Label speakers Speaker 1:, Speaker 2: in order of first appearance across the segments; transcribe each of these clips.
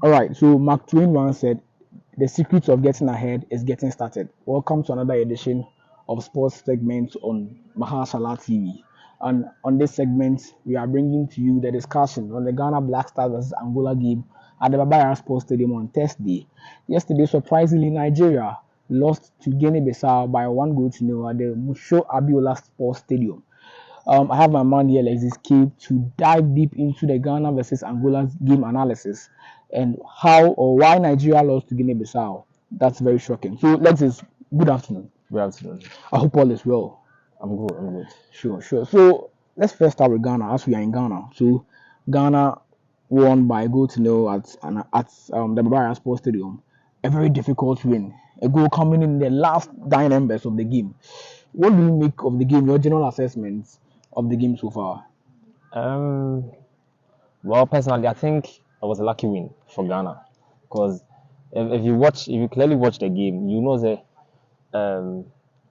Speaker 1: All right, so Mark Twain once said, "The secret of getting ahead is getting started." Welcome to another edition of Sports Segment on Mahashala TV. And on this segment, we are bringing to you the discussion on the Ghana Black Stars versus Angola game at the Babaya Sports Stadium on Thursday. Yesterday, surprisingly, Nigeria lost to Guinea-Bissau by 1 goal to 0 at the Musho Abiola Sports Stadium. I have my man here, Alexis K, to dive deep into the Ghana versus Angola game analysis and how or why Nigeria lost to Guinea-Bissau. That's very shocking. So, Alexis, good afternoon.
Speaker 2: Good afternoon.
Speaker 1: I hope all is well.
Speaker 2: I'm good. I'm good.
Speaker 1: Sure. So, let's first start with Ghana, as we are in Ghana. So, Ghana won by a goal to 0 at the Barbarian Sports Stadium. A very difficult win. A goal coming in the last dying embers of the game. What do you make of the game? Your general assessments of the game so far?
Speaker 2: Um. Well, personally, I think it was a lucky win for Ghana, because if you clearly watch the game, you know that um,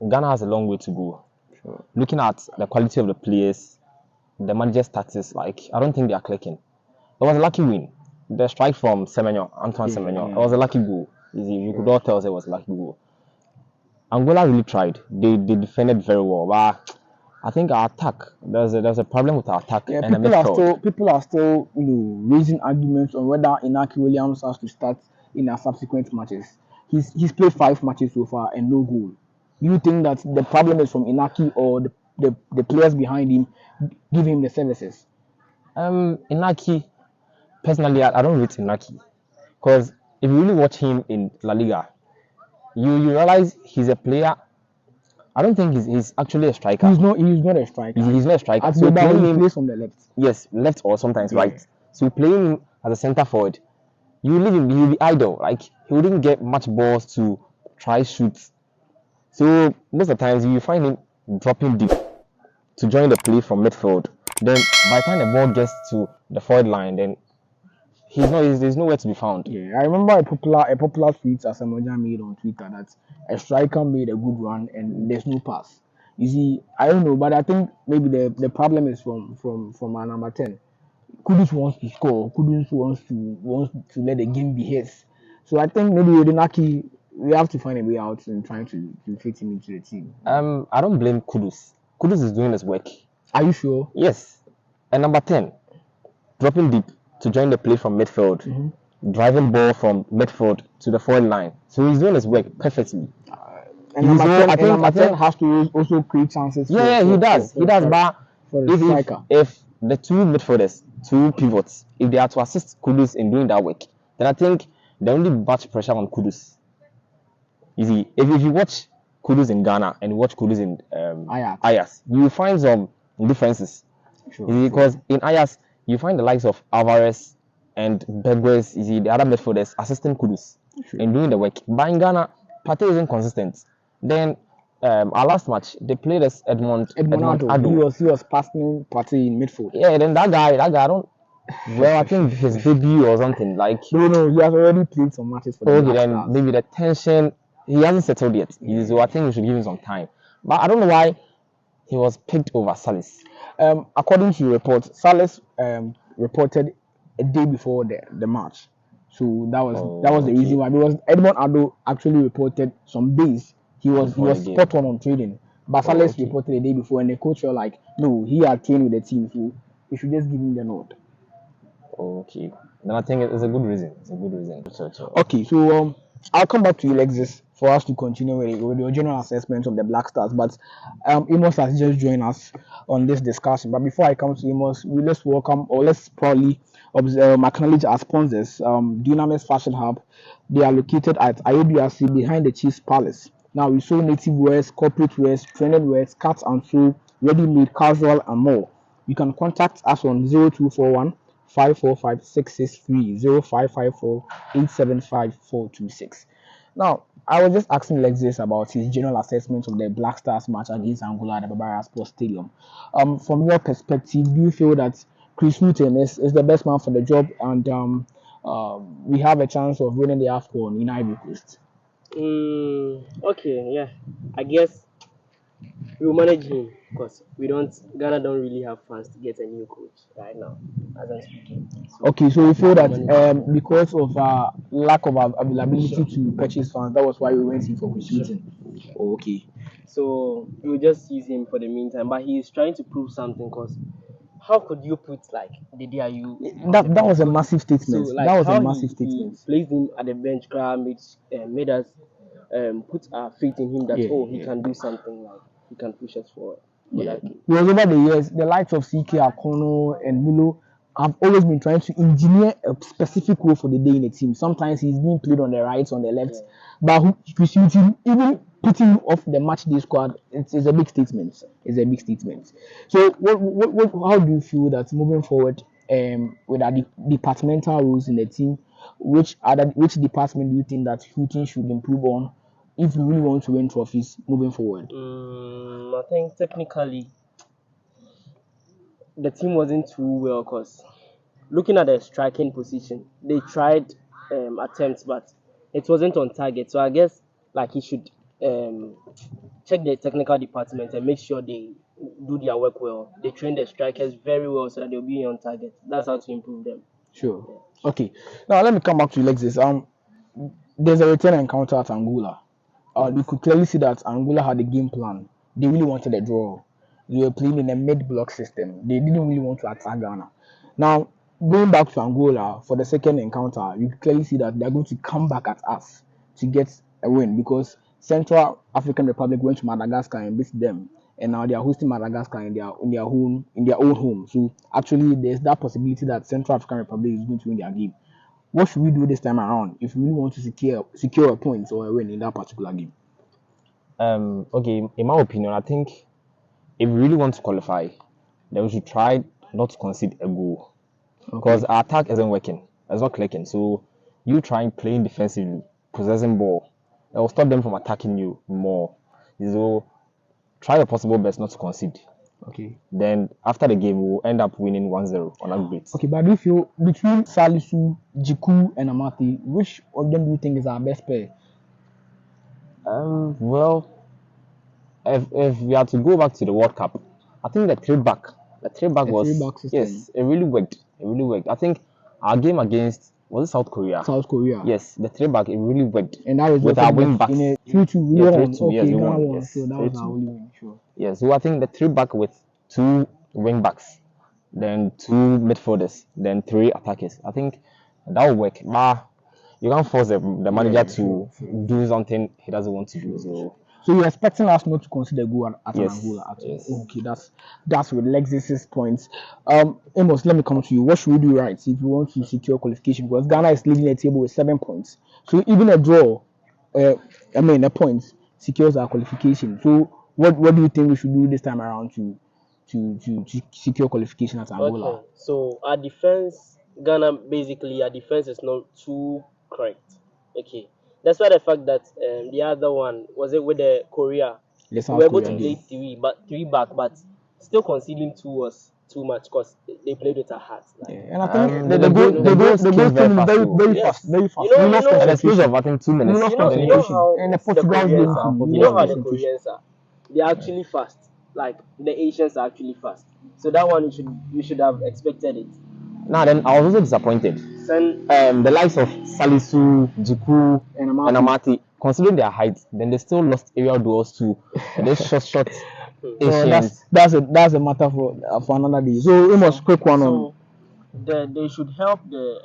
Speaker 2: Ghana has a long way to go.
Speaker 1: Sure.
Speaker 2: Looking at the quality of the players, the manager's tactics, like I don't think they are clicking. It was a lucky win. The strike from Antoine Semenyo, it was a lucky goal. You could all tell it was a lucky goal. Angola really tried. They defended very well, but I think our attack, there's a problem with our attack
Speaker 1: Yeah,
Speaker 2: and the midfield.
Speaker 1: people are still raising arguments on whether Inaki Williams has to start in our subsequent matches. He's played 5 matches so far and no goal. Do you think that the problem is from Inaki or the players behind him giving him the services?
Speaker 2: Inaki, personally, I don't rate Inaki, because if you really watch him in La Liga, you realize he's a player. I don't think he's actually a striker.
Speaker 1: He's not a striker.
Speaker 2: He's not a striker.
Speaker 1: At
Speaker 2: So
Speaker 1: Bilbao,
Speaker 2: playing
Speaker 1: he
Speaker 2: him,
Speaker 1: plays from the left.
Speaker 2: yes, left or sometimes
Speaker 1: Yeah.
Speaker 2: right. So playing him as a centre forward, you leave him, he'll be idle. Like he wouldn't get much balls to try shoot. So most of the times you find him dropping deep to join the play from midfield. Then by the time the ball gets to the forward line, then there's nowhere to be found.
Speaker 1: Yeah, I remember a popular tweet Asamoah made on Twitter that a striker made a good run and there's no pass. You see, I don't know, but I think maybe the problem is from our number 10. Kudus wants to score. Kudus wants to let the game be his. So I think maybe Odinaki, we have to find a way out in trying to fit him into the team.
Speaker 2: I don't blame Kudus. Kudus is doing his work.
Speaker 1: Are you sure?
Speaker 2: Yes. And number 10, dropping deep to join the play from midfield, driving ball from midfield to the forward line. So he's doing his work perfectly.
Speaker 1: And number 10 has to also create chances.
Speaker 2: Yeah, he does. He does. But
Speaker 1: for the striker.
Speaker 2: if the two midfielders, two pivots, if they are to assist Kudus in doing that work, then I think there only much pressure on Kudus. You see, if you watch Kudus in Ghana and watch Kudus in Ajax, you will find some differences.
Speaker 1: Sure.
Speaker 2: Because in Ajax, you find the likes of Alvarez and Begwes, the other midfielders, assisting Kudus in doing the work. But in Ghana, Partey isn't consistent. Then our last match, they played as Edmond Ado.
Speaker 1: He was passing Partey in midfield.
Speaker 2: Yeah, then that guy, I don't. Well, I think his debut or something like.
Speaker 1: No, he has already played some matches for the
Speaker 2: Okay, then maybe the tension, he hasn't settled yet. So I think we should give him some time. But I don't know why he was picked over Salis.
Speaker 1: According to reports, Salis reported a day before the match, so that was the reason why. Because Edmond Ado actually reported some days. He was spot on trading, but Salis reported a day before, and the coach was like, "No, he had trained with the team, so we should just give him the nod."
Speaker 2: Okay, then I think it's a good reason.
Speaker 1: Okay, so I'll come back to you, Alexis, for us to continue with your general assessment of the Black Stars. But Amos has just joined us on this discussion. But before I come to Amos, let's proudly acknowledge our sponsors, Dunamis Fashion Hub. They are located at IOBRC behind the Chiefs Palace. Now, we sell native wears, corporate wears, trended wears, cuts and sew, ready-made, casual, and more. You can contact us on 0241 545 663 0554 875 426. Now, I was just asking Alexis about his general assessment of the Black Stars match against Angola at the Barbara Sports Stadium. From your perspective, do you feel that Chris Hughton is the best man for the job, and we have a chance of winning the AFCON in Ivory Coast?
Speaker 3: Okay, yeah. I guess We'll manage him because Ghana don't really have funds to get a new coach right now, as I'm speaking. So
Speaker 1: Okay, so you feel
Speaker 3: we'll
Speaker 1: that
Speaker 3: manage him.
Speaker 1: because of lack of availability
Speaker 3: Sure,
Speaker 1: to purchase funds, that was why we went in for Chris
Speaker 3: sure.
Speaker 1: Hughton. Oh, okay.
Speaker 3: So we'll just use him for the meantime. But he is trying to prove something because how could you put like the DIU on the
Speaker 1: That
Speaker 3: bench?
Speaker 1: was a massive
Speaker 3: So
Speaker 1: statement. That
Speaker 3: like
Speaker 1: was a
Speaker 3: how
Speaker 1: massive
Speaker 3: he
Speaker 1: statement.
Speaker 3: placed him at the bench, made us put our faith in him that
Speaker 1: Yeah,
Speaker 3: oh he
Speaker 1: yeah.
Speaker 3: can do something like he can push us forward for
Speaker 1: Yeah,
Speaker 3: that game.
Speaker 1: because over the years, the likes of CK Akono and Milo have always been trying to engineer a specific role for the day in the team. Sometimes he's being played on the right, on the left,
Speaker 3: Yeah.
Speaker 1: but even putting him off the match day squad, it's a big statement. It's a big statement. So, how do you feel that moving forward, with our departmental roles in the team, which department do you think that Houghton should improve on if we really want to win trophies moving forward?
Speaker 3: I think technically the team wasn't too well because looking at the striking position, they tried attempts, but it wasn't on target. So I guess like he should um, check the technical department and make sure they do their work well. They train the strikers very well so that they'll be on target. That's how to improve them.
Speaker 1: Sure. Okay. Now let me come back to Lexus. There's a return encounter at Angola. We could clearly see that Angola had a game plan. They really wanted a draw. They were playing in a mid-block system. They didn't really want to attack Ghana. Now, going back to Angola for the second encounter, you can clearly see that they're going to come back at us to get a win because Central African Republic went to Madagascar and beat them, and now they are hosting Madagascar in their own home. So actually, there's that possibility that Central African Republic is going to win their game. What should we do this time around if we really want to secure a point or a win in that particular game?
Speaker 2: Okay, in my opinion, I think if we really want to qualify, then we should try not to concede a goal because
Speaker 1: Okay.
Speaker 2: our attack isn't working. It's not clicking. So you trying playing defensively, possessing ball, it will stop them from attacking you more. So try your possible best not to concede.
Speaker 1: Okay.
Speaker 2: Then after the game, we will end up winning 1-0 on aggregate.
Speaker 1: Okay, but do you feel between Salisu, Jiku, and Amati, which of them do you think is our best player?
Speaker 2: Well, if we are to go back to the World Cup, I think the three back
Speaker 1: A
Speaker 2: was
Speaker 1: three-back system.
Speaker 2: yes, it really worked. It really worked. I think our game against was it South Korea?
Speaker 1: South Korea.
Speaker 2: Yes, the three back it really worked
Speaker 1: And that
Speaker 2: with
Speaker 1: resulted
Speaker 2: our
Speaker 1: in
Speaker 2: wing backs.
Speaker 1: in a 3-2 we
Speaker 2: Yeah,
Speaker 1: won.
Speaker 2: 3-2. Yes,
Speaker 1: Okay,
Speaker 2: we
Speaker 1: Ghana
Speaker 2: won.
Speaker 1: won.
Speaker 2: Yes,
Speaker 1: So that was our
Speaker 2: 3-2.
Speaker 1: only win. Sure.
Speaker 2: Yes, so I think the three back with two wing backs, then two midfielders, then three attackers. I think that will work. But you can't force the manager to do something he doesn't want to do.
Speaker 1: So you're expecting us not to consider goal at an
Speaker 2: Yes,
Speaker 1: Angola at
Speaker 2: yes.
Speaker 1: all. Okay, that's with Lexus's points. Amos, let me come to you. What should we do right if we want to secure qualification? Because Ghana is leading the table with 7 points. So even a draw, a point secures our qualification. So what do you think we should do this time around to secure qualification at Angola?
Speaker 3: Okay, so our defense, Ghana basically our defense is not too correct. Okay, that's why the fact that the other one was it with the Korea,
Speaker 1: The
Speaker 3: we were
Speaker 1: South
Speaker 3: able to
Speaker 1: Korea
Speaker 3: play
Speaker 1: game.
Speaker 3: three back, but still conceding two was too much because they played with a heart. Like,
Speaker 1: Yeah, and I think
Speaker 2: The goals came very fast,
Speaker 1: very
Speaker 2: too.
Speaker 1: fast, very fast.
Speaker 3: You know,
Speaker 1: We lost
Speaker 2: At the space
Speaker 1: concentration.
Speaker 2: of I think 2
Speaker 1: We
Speaker 2: minutes,
Speaker 1: lost
Speaker 3: you know,
Speaker 2: then
Speaker 3: you
Speaker 2: it
Speaker 3: know
Speaker 2: was
Speaker 1: concentration.
Speaker 3: how
Speaker 1: And the
Speaker 3: the
Speaker 1: Portugal
Speaker 3: Koreans
Speaker 1: game
Speaker 3: are.
Speaker 1: too. We
Speaker 3: You know
Speaker 1: lost
Speaker 3: how the
Speaker 1: concentration.
Speaker 3: Koreans are. They're actually fast. Like the Asians are actually fast. So that one you should have expected it.
Speaker 2: now then I was also disappointed.
Speaker 3: Send
Speaker 2: The likes of Salisu, Jiku,
Speaker 1: And
Speaker 2: and
Speaker 1: Amati.
Speaker 2: Amati, considering their height, then they still lost aerial duels to this short
Speaker 1: So
Speaker 2: Asians.
Speaker 1: that's a matter for another day. So Amos, quick one on.
Speaker 3: so they should help the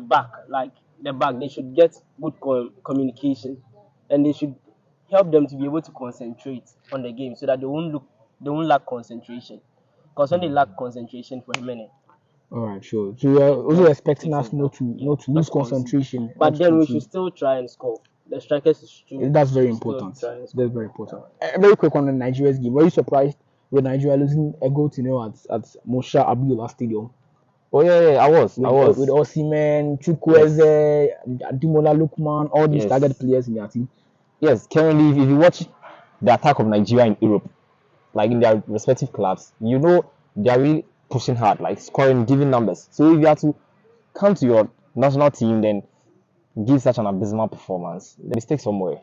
Speaker 3: back, like the back. They should get good communication, and they should help them to be able to concentrate on the game so that they won't lack concentration. Because when they lack concentration for a minute,
Speaker 1: All right, sure. So you're also
Speaker 3: just
Speaker 1: expecting
Speaker 3: takes
Speaker 1: us
Speaker 3: them down. Yeah,
Speaker 1: not to
Speaker 3: not
Speaker 1: lose
Speaker 3: to concede.
Speaker 1: concentration.
Speaker 3: But
Speaker 1: Not to
Speaker 3: then we
Speaker 1: concede.
Speaker 3: should still try and score. The strikers should
Speaker 1: That's very
Speaker 3: still
Speaker 1: important.
Speaker 3: try and score.
Speaker 1: That's very important. A very quick one on Nigeria's game. Were you surprised with Nigeria losing a goal to nil at Mosha Abiola Stadium
Speaker 2: Oh yeah, I was.
Speaker 1: with Osimhen, Chukwueze, Ademola Lookman, all these
Speaker 2: Yes.
Speaker 1: target players in their team?
Speaker 2: Yes, currently, if you watch the attack of Nigeria in Europe, like in their respective clubs, you know they are really pushing hard, like scoring, giving numbers. So if you have to come to your national team, then give such an abysmal performance, the mistake somewhere.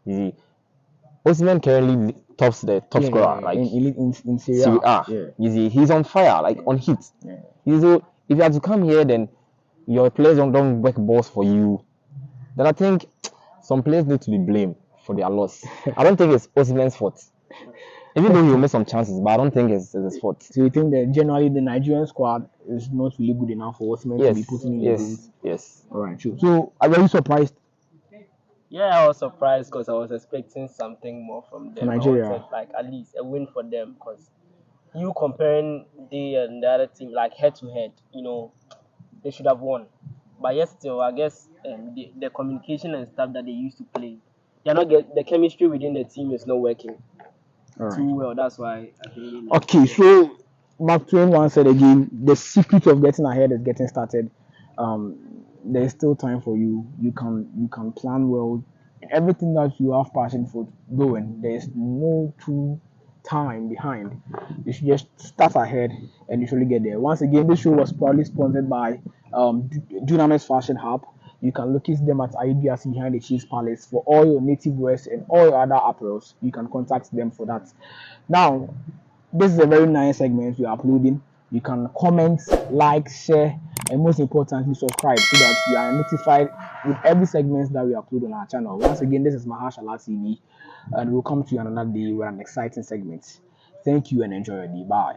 Speaker 2: You see, Osimhen currently tops the top scorer, like
Speaker 1: in Serie
Speaker 2: Serie
Speaker 1: A.
Speaker 2: A.
Speaker 1: Yeah.
Speaker 2: He's on fire, like on heat. So if you have to come here, then your players don't work balls for you. Then I think some players need to be blamed for their loss. I don't think it's Osimhen's fault. Even though he'll miss some chances, but I don't think it's his fault.
Speaker 1: So you think that generally the Nigerian squad is not really good enough for Osimhen to be putting in the goals?
Speaker 2: Yes.
Speaker 1: All right, true. So are you surprised?
Speaker 3: Yeah, I was surprised because I was expecting something more from them.
Speaker 1: Nigeria.
Speaker 3: I wanted like at least a win for them because you comparing they and the other team like head to head, they should have won. But yes, still, I guess the communication and stuff that they used to play, they're not get the chemistry within the team is not working too well. That's why I think.
Speaker 1: Okay, so Mark Twain once said again, the secret of getting ahead is getting started. There's still time for you. You can plan well. Everything that you have passion for doing, there's no true time behind. You should just start ahead and you surely get there. Once again, this show was proudly sponsored by Dunamis Fashion Hub. You can locate them at IDRC behind the Chiefs Palace for all your native wears and all your other apparels. You can contact them for that. Now, this is a very nice segment we are uploading. You can comment, like, share, and most importantly, subscribe so that you are notified with every segment that we upload on our channel. Once again, this is Mahashala TV, and we'll come to you another day with an exciting segment. Thank you and enjoy your day. Bye.